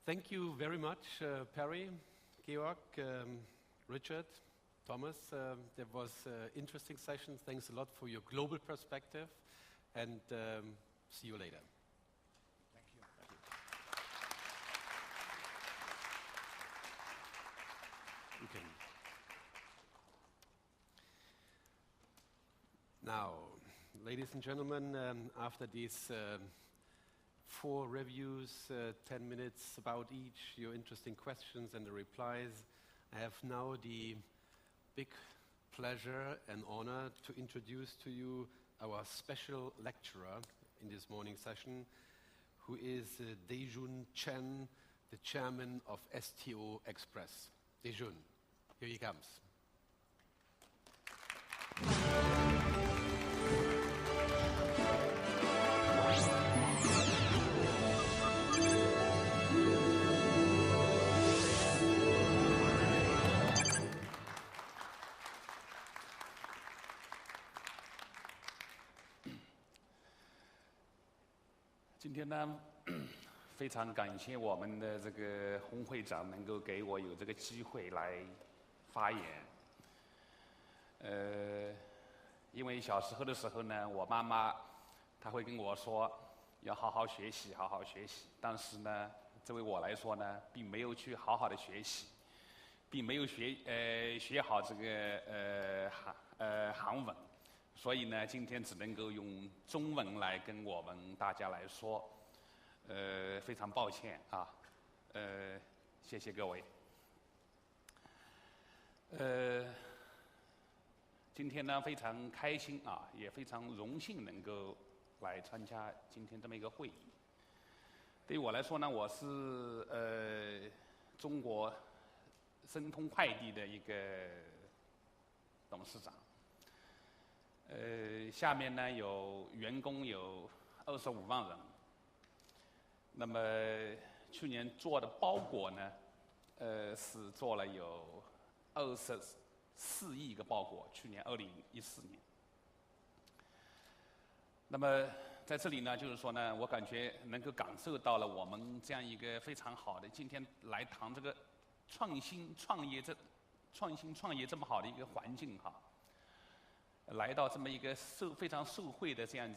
Thank you very much, Perry, Georg, Richard, Thomas. There was an interesting session. Thanks a lot for your global perspective, and see you later. Thank you. You can. Now, ladies and gentlemen, after these 4 reviews, 10 minutes about each, your interesting questions and the replies, I have now the big pleasure and honor to introduce to you our special lecturer in this morning session, who is Daejun Chen, the chairman of STO Express. Daejun, here he comes.今天呢，非常感谢我们的这个洪会长能够给我有这个机会来发言。因为小时候的时候呢，我妈妈她会跟我说要好好学习，好好学习。但是呢，作为我来说呢，并没有去好好的学习，并没有学好这个韩文。所以呢，今天只能够用中文来跟我们大家来说，非常抱歉啊，谢谢各位。今天呢非常开心啊，也非常荣幸能够来参加今天这么一个会议。对于我来说呢，我是中国申通快递的一个董事长。下面呢员工有25万人。那么去年做的包裹呢，是做了有24亿个包裹，去年2014年。那么在这里呢，就是说呢，我感觉能够感受到了我们这样一个非常好的，今天来谈这个创新创业这么好的一个环境哈。来到这么一个非常受惠的这样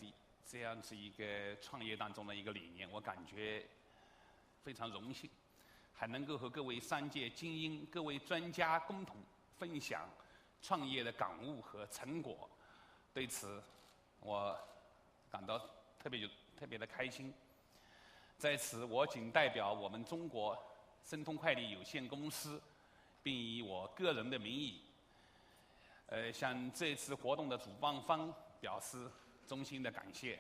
子一个创业当中的一个理念，我感觉非常荣幸，还能够和各位商界精英、各位专家共同分享创业的感悟和成果。对此，我感到特别的开心。在此，我仅代表我们中国申通快递有限公司，并以我个人的名义。向这次活动的主办方表示衷心的感谢。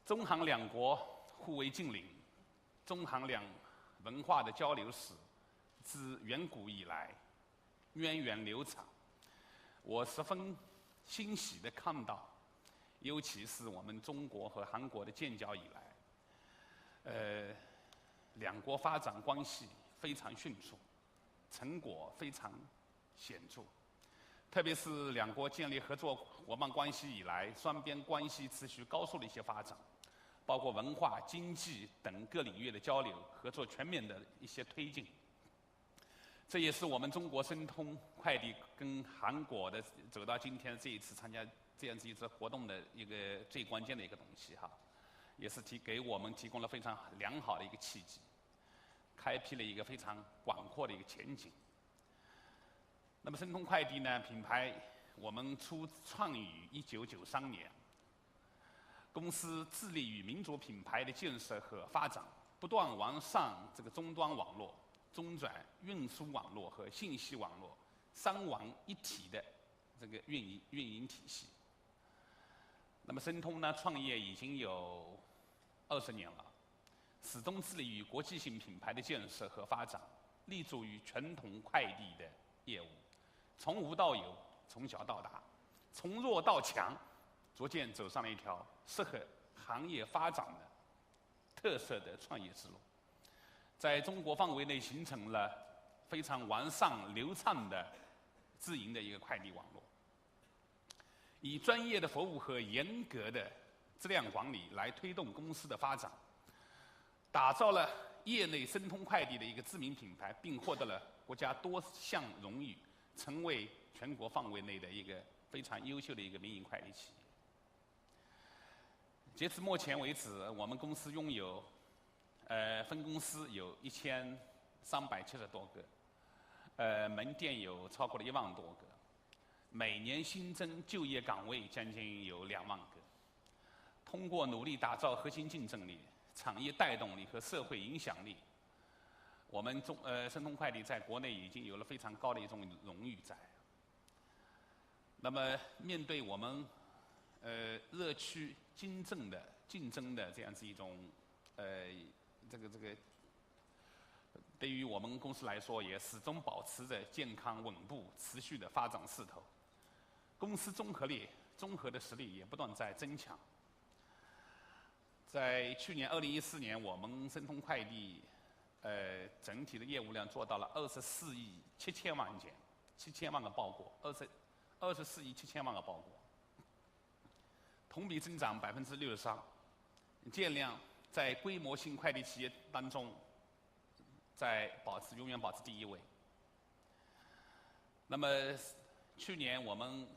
中韩两国互为近邻，中韩两文化的交流史自远古以来源远流长。我十分欣喜地看到，尤其是我们中国和韩国的建交以来，两国发展关系非常迅速，成果非常显著。特别是两国建立合作伙伴关系以来，双边关系持续高速的一些发展，包括文化、经济等各领域的交流合作全面的一些推进。这也是我们中国申通快递跟韩国的走到今天这一次参加这样子一次活动的一个最关键的一个东西哈，也是给我们提供了非常良好的一个契机，开辟了一个非常广阔的一个前景。那么申通快递呢，品牌我们初创于1993年，公司致力于民族品牌的建设和发展，不断完善这个终端网络、中转运输网络和信息网络三网一体的这个运营体系。那么申通呢，创业已经有20年了，始终致力于国际性品牌的建设和发展，立足于传统快递的业务。从无到有，从小到大，从弱到强，逐渐走上了一条适合行业发展的特色的创业之路，在中国范围内形成了非常完善流畅的自营的一个快递网络，以专业的服务和严格的质量管理来推动公司的发展，打造了业内申通快递的一个知名品牌，并获得了国家多项荣誉，成为全国范围内的一个非常优秀的一个民营快递企业。截至目前为止，我们公司拥有分公司有1370多个，门店有超过了1万多个，每年新增就业岗位将近有2万个。通过努力打造核心竞争力、产业带动力和社会影响力，我们申通快递在国内已经有了非常高的一种荣誉在。那么，面对我们热区竞争的这样子一种对于我们公司来说，也始终保持着健康稳步、持续的发展势头。公司综合的实力也不断在增强。在去年2014年，我们申通快递整体的业务量做到了24亿7千万件，7000万个包裹，24亿7千万个包裹，同比增长63%，件量在规模性快递企业当中永远保持第1位。那么，去年我们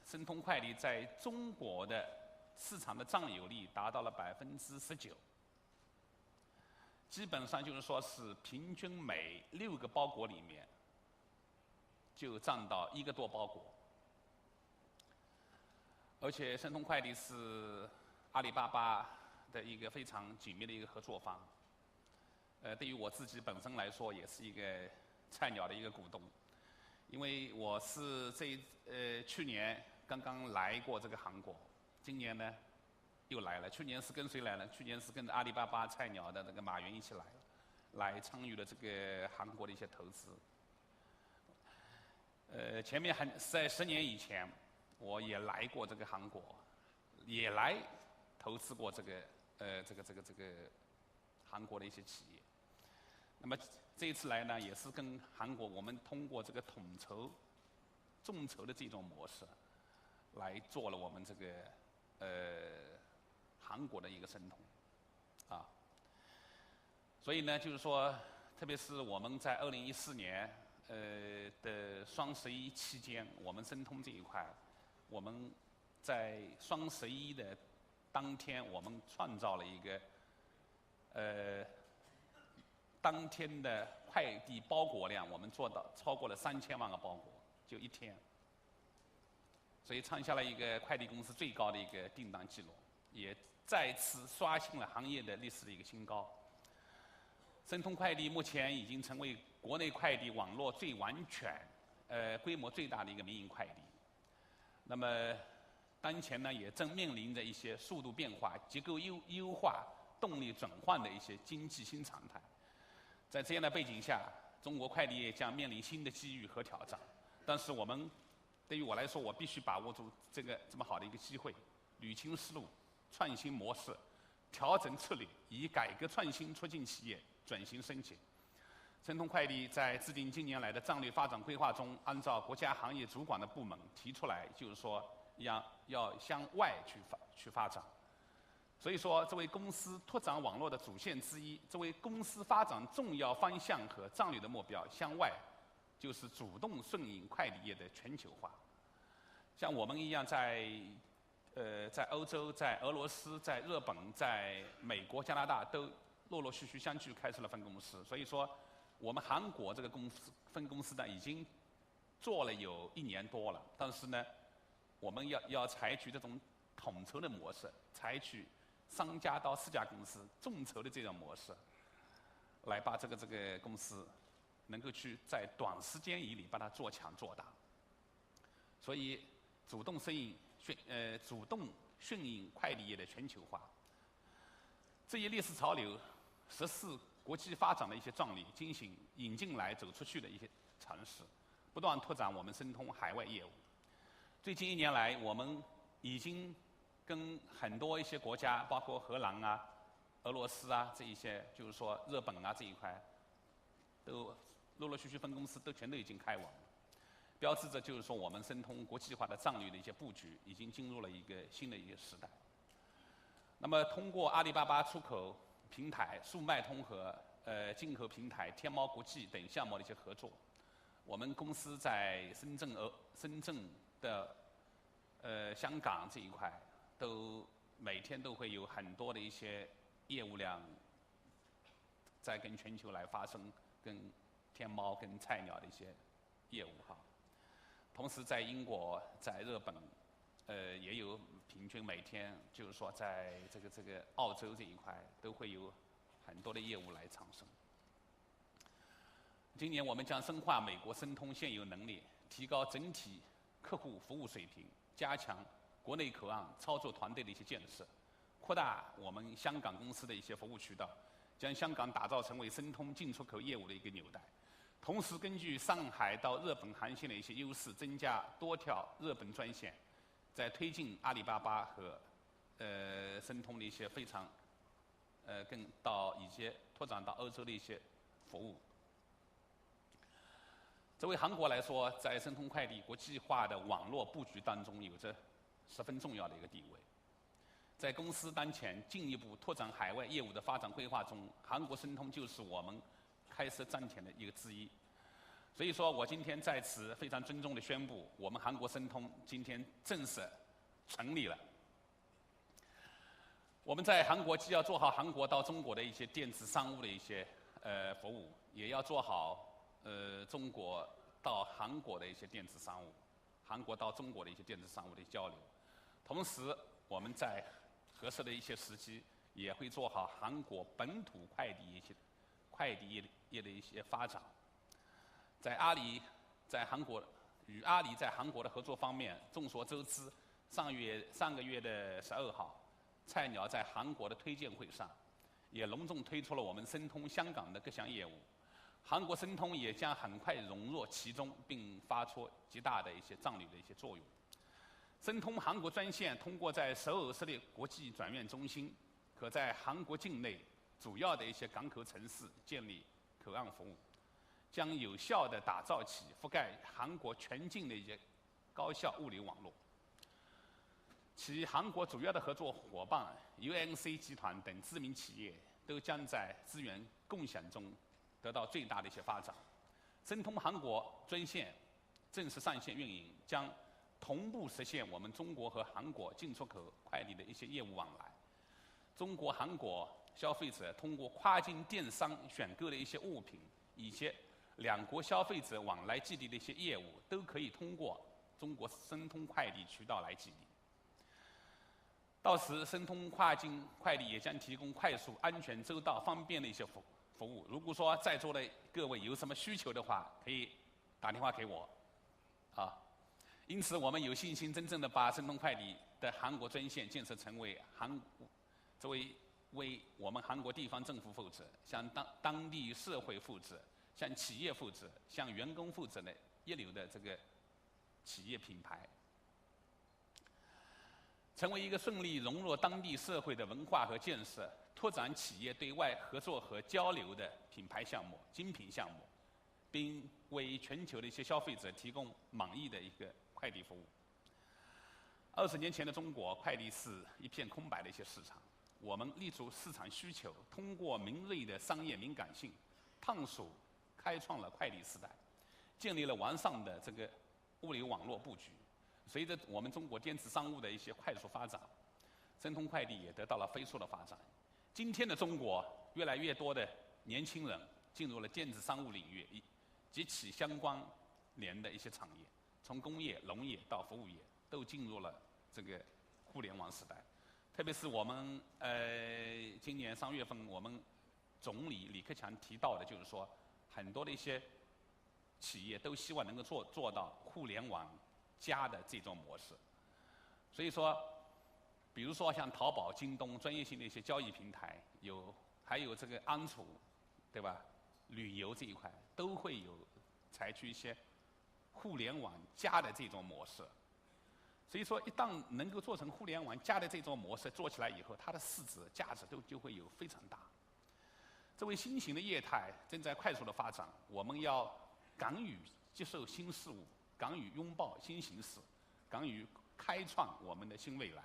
申通快递在中国的市场的占有率达到了19%，基本上就是说是平均每6个包裹里面就占到1个多包裹。而且申通快递是阿里巴巴的一个非常紧密的一个合作方。对于我自己本身来说，也是一个菜鸟的一个股东，因为我是去年刚刚来过这个韩国，今年呢又来了。去年是跟谁来了？去年是跟阿里巴巴菜鸟的那个马云一起来了，来参与了这个韩国的一些投资。前面在10年以前，我也来过这个韩国，也来投资过这个韩国的一些企业。那么这一次来呢，也是跟韩国我们通过这个统筹、众筹的这种模式，来做了我们这个韩国的一个申通，啊。所以呢，就是说，特别是我们在2014年的双11期间，我们申通这一块，我们在双11的当天，我们创造了一个当天的快递包裹量，我们做到超过了3000万个包裹，就1天，所以创下了一个快递公司最高的一个订单记录，也再次刷新了行业的历史的一个新高。申通快递目前已经成为国内快递网络最完全、规模最大的一个民营快递。那么，当前呢，也正面临着一些速度变化、结构优化、动力转换的一些经济新常态。在这样的背景下，中国快递业将面临新的机遇和挑战。但是对于我来说，我必须把握住这么好的一个机会，捋清思路，创新模式，调整策略，以改革创新促进企业转型升级。申通快递在制定近年来的战略发展规划中，按照国家行业主管的部门提出来，就是说要向外去发展。所以说，作为公司拓展网络的主线之一，作为公司发展重要方向和战略的目标，向外就是主动顺应快递业的全球化。像我们一样在欧洲、在俄罗斯、在日本、在美国、加拿大都陆续相继开设了分公司。所以说，我们韩国这个分公司呢，已经做了有1年多了。但是呢，我们要采取这种统筹的模式，采取3家到4家公司众筹的这种模式，来把这个公司能够去在短时间以内把它做强做大。所以，主动顺应快递业的全球化，这一历史潮流，实施国际发展的一些战略，进行引进来走出去的一些尝试，不断拓展我们申通海外业务。最近1年来，我们已经跟很多一些国家，包括荷兰啊、俄罗斯啊这一些，就是说日本啊这一块，都陆续分公司全都已经开网了，标志着就是说我们申通国际化的战略的一些布局已经进入了一个新的一个时代。那么通过阿里巴巴出口平台、速卖通和进口平台、天猫国际等项目的一些合作，我们公司在深圳的香港这一块都每天都会有很多的一些业务量在跟全球来发生跟天猫跟菜鸟的一些业务哈。同时在英国、在日本也有平均每天就是说在这个澳洲这一块都会有很多的业务来产生。今年我们将深化美国申通现有能力，提高整体客户服务水平，加强国内口岸操作团队的一些建设，扩大我们香港公司的一些服务渠道，将香港打造成为申通进出口业务的一个纽带。同时，根据上海到日本航线的一些优势，增加多条日本专线，在推进阿里巴巴和申通的一些非常更到一些拓展到欧洲的一些服务。作为韩国来说，在申通快递国际化的网络布局当中，有着十分重要的一个地位。在公司当前进一步拓展海外业务的发展规划中，韩国申通就是我们开设站前的一个之一。所以说我今天在此非常郑重地宣布，我们韩国申通今天正式成立了。我们在韩国既要做好韩国到中国的一些电子商务的一些服务，也要做好中国到韩国的一些电子商务，韩国到中国的一些电子商务的交流。同时，我们在合适的一些时机，也会做好韩国本土快递业的一些发展。在阿里在韩国与阿里在韩国的合作方面，众所周知，上个月的12号，菜鸟在韩国的推荐会上，也隆重推出了我们申通香港的各项业务。韩国申通也将很快融入其中，并发出极大的一些战略的一些作用。申通韩国专线通过在首尔设立国际转运中心，可在韩国境内主要的一些港口城市建立口岸服务，将有效地打造起覆盖韩国全境的一些高效物流网络。其韩国主要的合作伙伴 UNC 集团等知名企业都将在资源共享中得到最大的一些发展。申通韩国专线正式上线运营，将同步实现我们中国和韩国进出口快递的一些业务往来。中国、韩国消费者通过跨境电商选购的一些物品，以及两国消费者往来基地的一些业务，都可以通过中国申通快递渠道来基地。到时，申通跨境快递也将提供快速、安全、周到、方便的一些服务。如果说在座的各位有什么需求的话，可以打电话给我，啊。因此，我们有信心真正的把申通快递的韩国专线建设成为作为我们韩国地方政府负责、向当地社会负责、向企业负责、向员工负责的一流的这个企业品牌，成为一个顺利融入当地社会的文化和建设、拓展企业对外合作和交流的品牌项目、精品项目，并为全球的一些消费者提供满意的一个快递服务。20年前的中国，快递是一片空白的一些市场。我们立足市场需求，通过敏锐的商业敏感性，探索开创了快递时代，建立了完善的这个物流网络布局。随着我们中国电子商务的一些快速发展，申通快递也得到了飞速的发展。今天的中国，越来越多的年轻人进入了电子商务领域及其相关联的一些产业，从工业、农业到服务业，都进入了这个互联网时代。特别是我们今年3月份，我们总理李克强提到的，就是说很多的一些企业都希望能够做到互联网加的这种模式。所以说，比如说像淘宝、京东专业性的一些交易平台，还有这个安储，对吧？旅游这一块都会有采取一些互联网加的这种模式。所以说，一旦能够做成互联网加的这种模式做起来以后，它的市值价值就会有非常大。作为新型的业态正在快速的发展，我们要敢于接受新事物，敢于拥抱新形势，敢于开创我们的新未来。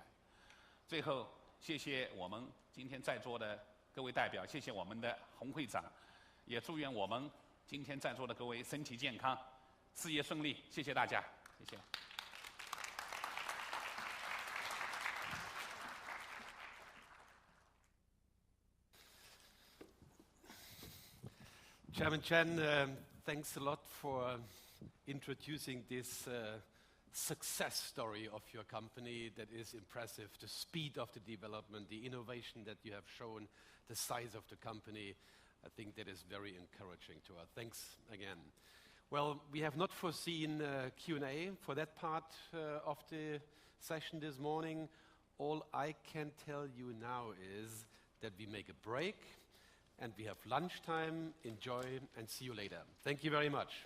最后，谢谢我们今天在座的各位代表，谢谢我们的洪会长，也祝愿我们今天在座的各位身体健康，事业顺利。谢谢大家，谢谢。Chairman Chen, thanks a lot for introducing this success story of your company that is impressive. The speed of the development, the innovation that you have shown, the size of the company, I think that is very encouraging to us. Thanks again. Well, we have not foreseen Q&A for that part of the session this morning. All I can tell you now is that we make a break and we have lunchtime. Enjoy and see you later. Thank you very much.